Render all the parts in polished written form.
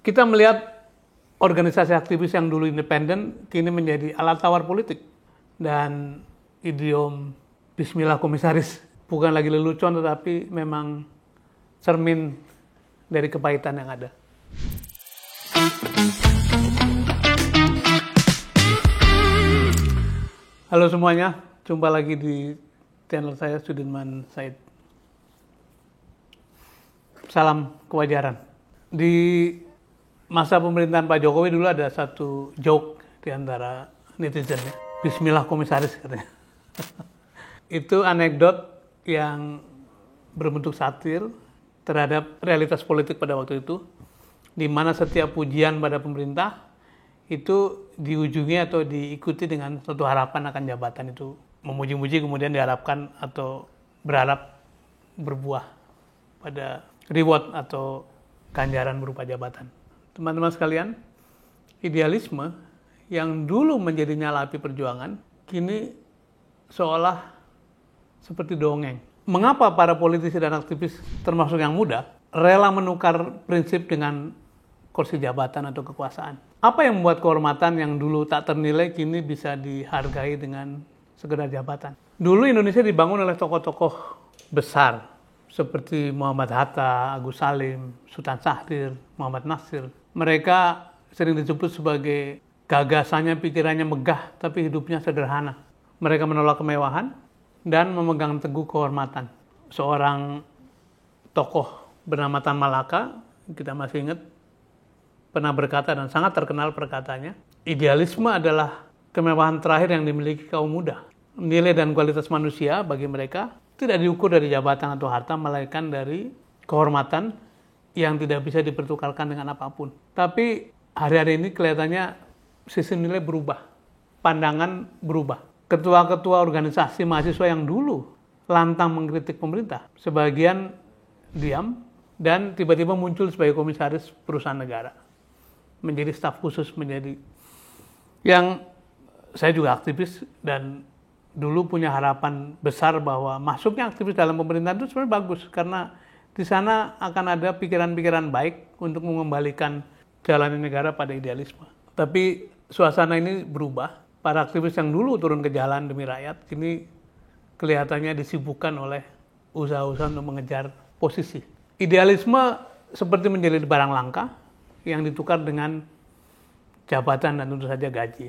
Kita melihat organisasi aktivis yang dulu independen kini menjadi alat tawar politik. Dan idiom Bismillah Komisaris bukan lagi lelucon tetapi memang cermin dari kepahitan yang ada. Halo semuanya, jumpa lagi di channel saya Sudirman Said. Salam kewajaran. Di masa pemerintahan Pak Jokowi dulu ada satu joke di antara netizen ya. Bismillah Komisaris katanya. Itu anekdot yang berbentuk satir terhadap realitas politik pada waktu itu, di mana setiap pujian pada pemerintah itu diujungi atau diikuti dengan suatu harapan akan jabatan itu. Memuji-muji kemudian diharapkan atau berharap berbuah pada reward atau ganjaran berupa jabatan. Teman-teman sekalian, idealisme yang dulu menjadi nyala api perjuangan, kini seolah seperti dongeng. Mengapa para politisi dan aktivis, termasuk yang muda, rela menukar prinsip dengan kursi jabatan atau kekuasaan? Apa yang membuat kehormatan yang dulu tak ternilai kini bisa dihargai dengan sekedar jabatan? Dulu Indonesia dibangun oleh tokoh-tokoh besar seperti Muhammad Hatta, Agus Salim, Sultan Syahrir, Muhammad Nasir. Mereka sering disebut sebagai gagasannya, pikirannya megah, tapi hidupnya sederhana. Mereka menolak kemewahan dan memegang teguh kehormatan. Seorang tokoh bernama Tan Malaka, kita masih ingat, pernah berkata dan sangat terkenal perkataannya, idealisme adalah kemewahan terakhir yang dimiliki kaum muda. Nilai dan kualitas manusia bagi mereka tidak diukur dari jabatan atau harta, melainkan dari kehormatan yang tidak bisa dipertukarkan dengan apapun. Tapi hari-hari ini kelihatannya sistem nilai berubah, pandangan berubah. Ketua-ketua organisasi mahasiswa yang dulu lantang mengkritik pemerintah, sebagian diam dan tiba-tiba muncul sebagai komisaris perusahaan negara, menjadi staf khusus, menjadi yang saya juga aktivis dan dulu punya harapan besar bahwa masuknya aktivis dalam pemerintahan itu sebenarnya bagus karena di sana akan ada pikiran-pikiran baik untuk mengembalikan jalan negara pada idealisme. Tapi suasana ini berubah. Para aktivis yang dulu turun ke jalan demi rakyat, kini kelihatannya disibukkan oleh usaha-usaha untuk mengejar posisi. Idealisme seperti menjadi barang langka yang ditukar dengan jabatan dan tentu saja gaji.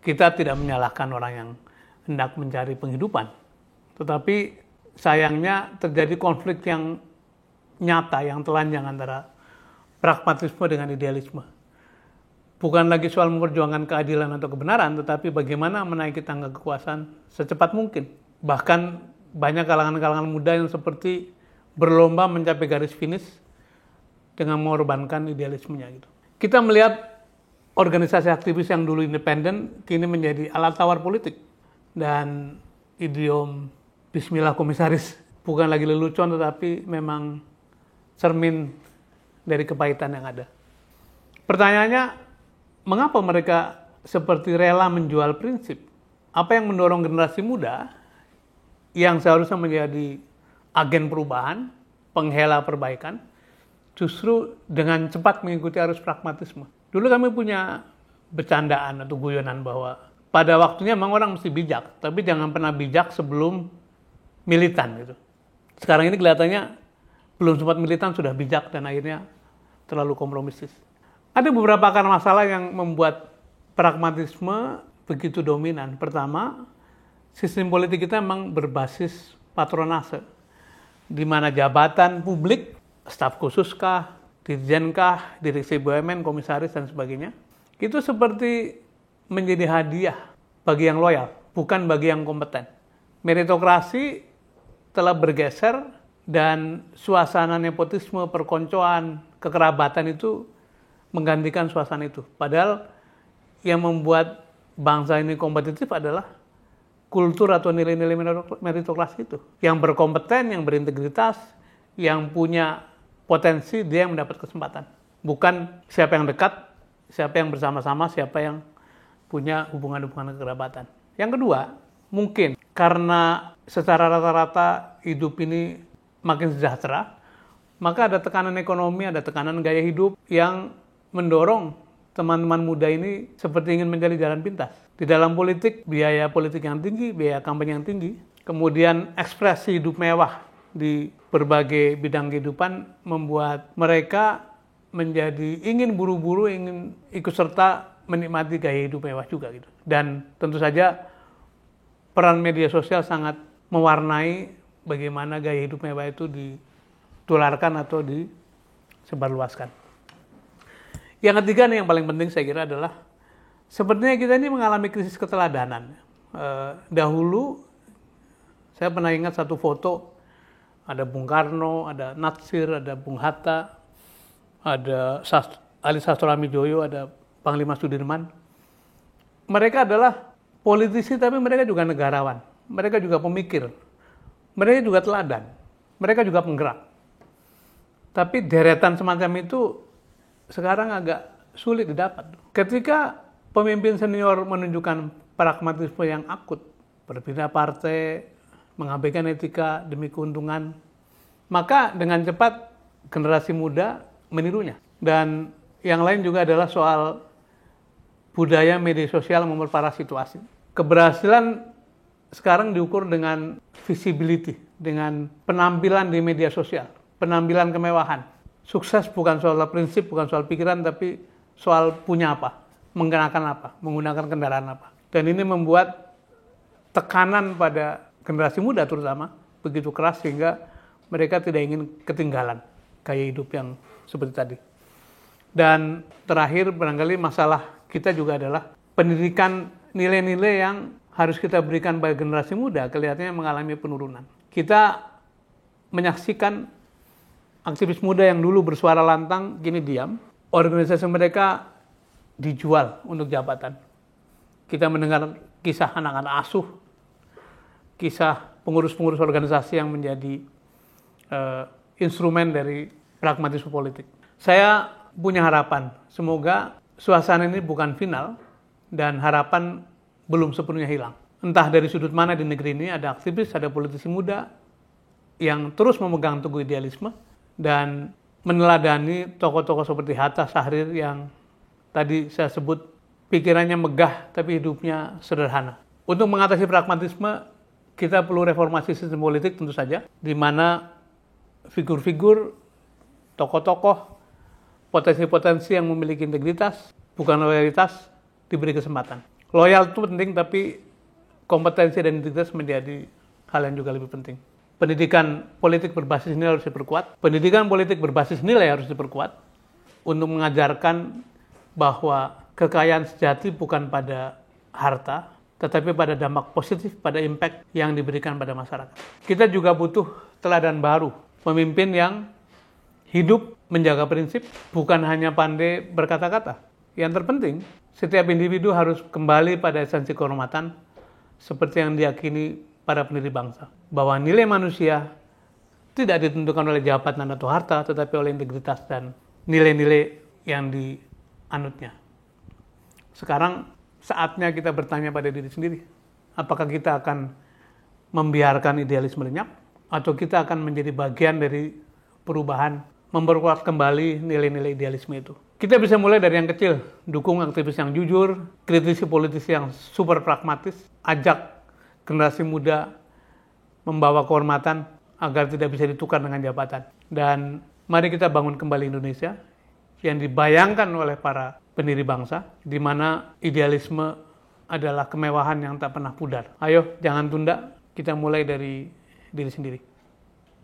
Kita tidak menyalahkan orang yang hendak mencari penghidupan. Tetapi sayangnya terjadi konflik yang nyata, yang telanjang antara pragmatisme dengan idealisme. Bukan lagi soal memperjuangkan keadilan atau kebenaran, tetapi bagaimana menaiki tangga kekuasaan secepat mungkin. Bahkan banyak kalangan-kalangan muda yang seperti berlomba mencapai garis finish dengan mengorbankan idealismenya gitu. Kita melihat organisasi aktivis yang dulu independen kini menjadi alat tawar politik. Dan idiom Bismillah Komisaris bukan lagi lelucon tetapi memang cermin dari kepahitan yang ada. Pertanyaannya, mengapa mereka seperti rela menjual prinsip? Apa yang mendorong generasi muda yang seharusnya menjadi agen perubahan, penghela perbaikan, justru dengan cepat mengikuti arus pragmatisme? Dulu kami punya bercandaan atau guyonan bahwa pada waktunya memang orang mesti bijak, tapi jangan pernah bijak sebelum militan gitu. Sekarang ini kelihatannya belum sempat militan sudah bijak dan akhirnya terlalu kompromistis. Ada beberapa akar masalah yang membuat pragmatisme begitu dominan. Pertama, sistem politik kita memang berbasis patronase, di mana jabatan publik, staf khusus kah, dirjen kah, direksi BUMN, komisaris dan sebagainya, itu seperti menjadi hadiah bagi yang loyal, bukan bagi yang kompeten. Meritokrasi telah bergeser dan suasana nepotisme, perkoncoan, kekerabatan itu menggantikan suasana itu. Padahal yang membuat bangsa ini kompetitif adalah kultur atau nilai-nilai meritokrasi itu. Yang berkompeten, yang berintegritas, yang punya potensi, dia yang mendapat kesempatan. Bukan siapa yang dekat, siapa yang bersama-sama, siapa yang punya hubungan-hubungan kekerabatan. Yang kedua, mungkin karena secara rata-rata hidup ini makin sejahtera, maka ada tekanan ekonomi, ada tekanan gaya hidup yang mendorong teman-teman muda ini seperti ingin mencari jalan pintas. Di dalam politik, biaya politik yang tinggi, biaya kampanye yang tinggi, kemudian ekspresi hidup mewah di berbagai bidang kehidupan membuat mereka menjadi ingin buru-buru, ingin ikut serta menikmati gaya hidup mewah juga gitu. Dan tentu saja peran media sosial sangat mewarnai bagaimana gaya hidup mewah itu ditularkan atau disebarluaskan. Yang ketiga nih yang paling penting saya kira adalah sepertinya kita ini mengalami krisis keteladanan. Dahulu saya pernah ingat satu foto, ada Bung Karno, ada Natsir, ada Bung Hatta, ada Ali Sastro Amijoyo, ada Panglima Sudirman. Mereka adalah politisi tapi mereka juga negarawan, mereka juga pemikir, mereka juga teladan, mereka juga penggerak. Tapi deretan semacam itu sekarang agak sulit didapat. Ketika pemimpin senior menunjukkan pragmatisme yang akut, berpindah partai, mengabaikan etika demi keuntungan, maka dengan cepat generasi muda menirunya. Dan yang lain juga adalah soal budaya media sosial memperparah situasi. Keberhasilan sekarang diukur dengan visibility, dengan penampilan di media sosial, penampilan kemewahan. Sukses bukan soal prinsip, bukan soal pikiran, tapi soal punya apa, mengenakan apa, menggunakan kendaraan apa. Dan ini membuat tekanan pada generasi muda terutama begitu keras sehingga mereka tidak ingin ketinggalan gaya hidup yang seperti tadi. Dan terakhir barangkali masalah kita juga adalah pendidikan, nilai-nilai yang harus kita berikan pada generasi muda kelihatannya mengalami penurunan. Kita menyaksikan aktivis muda yang dulu bersuara lantang, kini diam. Organisasi mereka dijual untuk jabatan. Kita mendengar kisah anak-anak asuh, kisah pengurus-pengurus organisasi yang menjadi instrumen dari pragmatisme politik. Saya punya harapan, semoga suasana ini bukan final dan harapan belum sepenuhnya hilang. Entah dari sudut mana di negeri ini ada aktivis, ada politisi muda yang terus memegang teguh idealisme dan meneladani tokoh-tokoh seperti Hatta, Syahrir yang tadi saya sebut pikirannya megah tapi hidupnya sederhana. Untuk mengatasi pragmatisme, kita perlu reformasi sistem politik tentu saja, di mana figur-figur, tokoh-tokoh, potensi-potensi yang memiliki integritas, bukan loyalitas, diberi kesempatan. Loyal itu penting, tapi kompetensi dan integritas menjadi hal yang juga lebih penting. Pendidikan politik berbasis nilai harus diperkuat. Pendidikan politik berbasis nilai harus diperkuat untuk mengajarkan bahwa kekayaan sejati bukan pada harta, tetapi pada dampak positif, pada impact yang diberikan pada masyarakat. Kita juga butuh teladan baru, pemimpin yang hidup menjaga prinsip, bukan hanya pandai berkata-kata. Yang terpenting, setiap individu harus kembali pada esensi kehormatan, seperti yang diyakini para pendiri bangsa, bahwa nilai manusia tidak ditentukan oleh jabatan atau harta, tetapi oleh integritas dan nilai-nilai yang dianutnya. Sekarang saatnya kita bertanya pada diri sendiri, apakah kita akan membiarkan idealisme lenyap, atau kita akan menjadi bagian dari perubahan, memperkuat kembali nilai-nilai idealisme itu. Kita bisa mulai dari yang kecil, dukung aktivis yang jujur, kritisi politisi yang super pragmatis, ajak generasi muda membawa kehormatan agar tidak bisa ditukar dengan jabatan. Dan mari kita bangun kembali Indonesia yang dibayangkan oleh para pendiri bangsa, di mana idealisme adalah kemewahan yang tak pernah pudar. Ayo, jangan tunda, kita mulai dari diri sendiri.